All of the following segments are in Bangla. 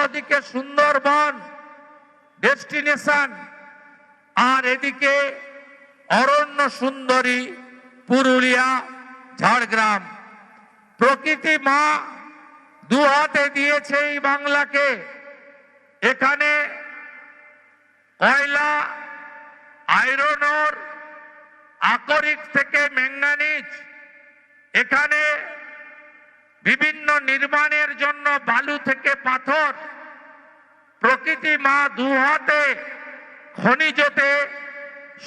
অন্যদিকে সুন্দরবন ডেস্টিনেশন, আর এদিকে অরণ্য সুন্দরী পুরুলিয়া ঝাড়গ্রাম। প্রকৃতি মা দু হাতে দিয়েছে এই বাংলাকে। এখানে কয়লা, আয়রন ওর, আকরিক থেকে ম্যাঙ্গানিজ, এখানে বিভিন্ন নির্মাণের জন্য বালু থেকে পাথর। প্রকৃতি মা দু হাতে খনিজতে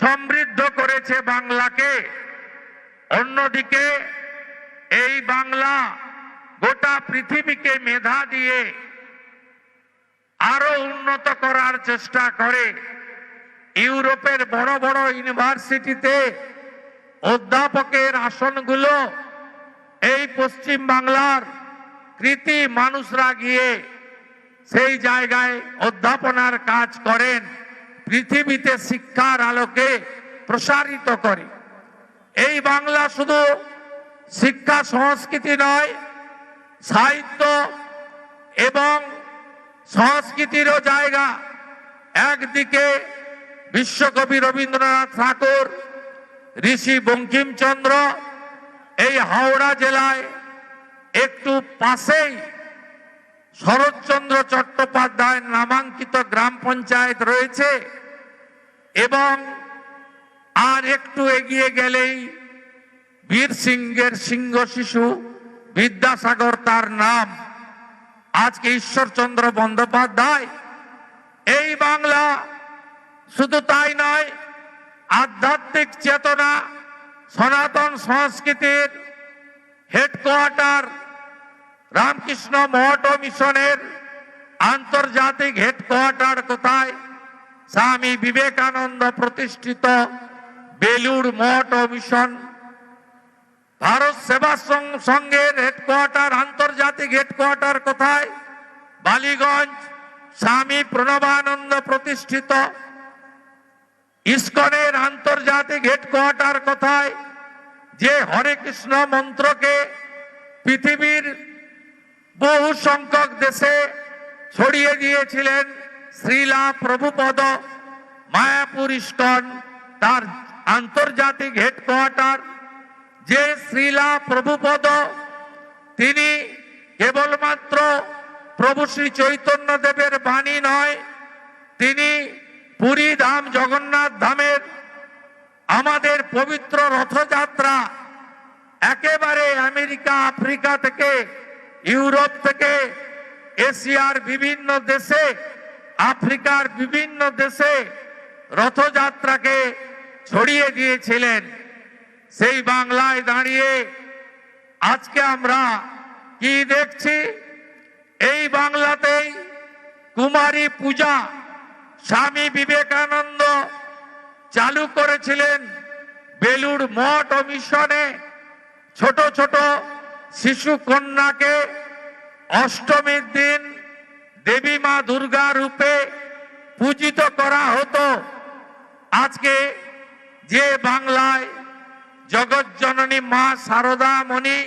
সমৃদ্ধ করেছে বাংলাকে। অন্যদিকে এই বাংলা গোটা পৃথিবীকে মেধা দিয়ে আরো উন্নত করার চেষ্টা করে। ইউরোপের বড় বড় ইউনিভার্সিটিতে অধ্যাপকের আসনগুলো এই পশ্চিম বাংলার কৃতি মানুষরা গিয়ে সেই জায়গায় অধ্যাপনার কাজ করেন, পৃথিবীতে শিক্ষার আলোকে প্রসারিত করে। এই বাংলা শুধু শিক্ষা সংস্কৃতি নয়, সাহিত্য এবং সংস্কৃতিরও জায়গা। একদিকে বিশ্বকবি রবীন্দ্রনাথ ঠাকুর, ঋষি বঙ্কিমচন্দ্র, এই হাওড়া জেলায় একটু পাশেই শরৎচন্দ্র চট্টোপাধ্যায়ের নামাঙ্কিত গ্রাম পঞ্চায়েত রয়েছে, এবং আর একটু এগিয়ে গেলেই বীর সিংহের সিংহ শিশু বিদ্যাসাগর তার নাম। আজকে ঈশ্বরচন্দ্র বন্দ্যোপাধ্যায়। এই বাংলা শুধু তাই নয়, আধ্যাত্মিক চেতনা, সনাতন সংস্কৃতির হেডকোয়ার্টার, রামকৃষ্ণ মঠ মিশনের আন্তর্জাতিক হেডকোয়ার্টার কোথায়? স্বামী বিবেকানন্দ প্রতিষ্ঠিত বেলুড় মঠ ও মিশন। ভারত সেবা সংঘের হেডকোয়ার্টার, আন্তর্জাতিক হেডকোয়ার্টার কোথায়? বালিগঞ্জ। স্বামী প্রণবানন্দ প্রতিষ্ঠিত ইসকনের আন্তর্জাতিক হেডকোয়ার্টার কোথায়? যে হরে কৃষ্ণ মন্ত্রকে পৃথিবীর বহু সংখ্যক দেশে ছড়িয়ে দিয়েছিলেন শ্রীলা প্রভুপদ, মায়াপুর ইসকন তার আন্তর্জাতিক হেডকোয়ার্টার। যে শ্রীলা প্রভুপদ, তিনি কেবলমাত্র প্রভু শ্রী চৈতন্য দেবের বাণী নয়, তিনি পুরী ধাম জগন্নাথ ধামের আমাদের পবিত্র রথযাত্রা একেবারে আমেরিকা, আফ্রিকা থেকে, ইউরোপ থেকে, এশিয়ার বিভিন্ন দেশে, আফ্রিকার বিভিন্ন দেশে রথযাত্রাকে ছড়িয়ে দিয়েছিলেন। সেই বাংলায় দাঁড়িয়ে আজকে আমরা কি দেখছি? এই বাংলাতেই কুমারী পূজা স্বামী বিবেকানন্দ চালু করেছিলেন বেলুড় মঠ ও মিশনে। ছোট ছোট শিশু কন্যাকে অষ্টমীর দিন দেবী মা দুর্গা রূপে পূজিত করা হতো। আজকে যে বাংলায় জগজ্জননী মা শারদা মণি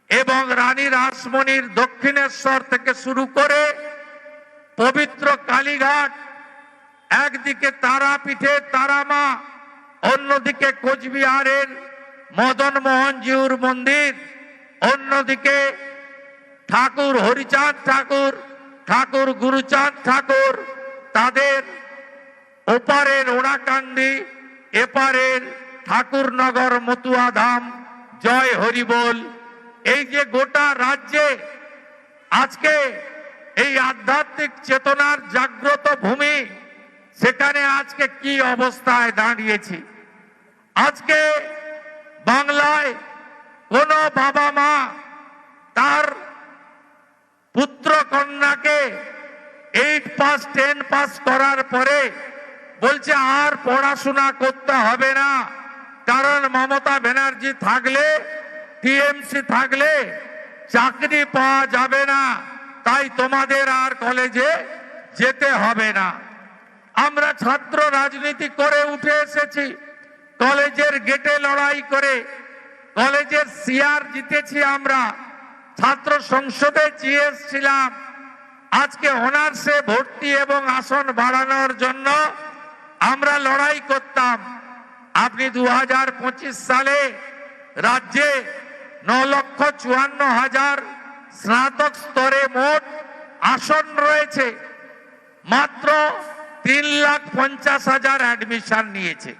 এবং রানী রাসমণির দক্ষিণেশ্বর থেকে শুরু করে পবিত্র কালীঘাট, একদিকে তারাপীঠের তারামা, অন্যদিকে কোচবিহারের মদন মোহনজিউর মন্দির, অন্যদিকে ঠাকুর হরিচাঁদ ঠাকুর, ঠাকুর গুরুচাঁদ ঠাকুর, তাদের ওপারের ওড়াকান্দি, এপারের ঠাকুরনগর মতুয়া ধাম, জয় হরিবোল। এই যে গোটা রাজ্যে আজকে এই আধ্যাত্মিক চেতনার জাগ্রত ভূমি, সেখানে আজকে কি অবস্থায় দাঁড়িয়েছি? আজকে বাংলায় কোন বাবা মা তার পুত্র কন্যাকে 8 পাস 10 পাস করার পরে বলছে আর পড়াশোনা করতে হবে না, কারণ মমতা ব্যানার্জি থাকলে, টিএমসি থাকলে চাকরি পাওয়া যাবে না, তাই তোমাদের আর কলেজে যেতে হবে না। আমরা ছাত্র রাজনীতি করে উঠে এসেছি, কলেজের গেটে লড়াই করে কলেজের সিআর জিতেছি, আমরা ছাত্র সংসদে জিএস ছিলাম। আজকে অনার্সে ভর্তি এবং আসন বাড়ানোর জন্য আমরা লড়াই করতাম। আপনি 2025 সালে রাজ্যে 9,54,000 স্নাতক স্তরে মোট আসন রয়েছে, মাত্র 3,50,000 অ্যাডমিশন নিয়েছে।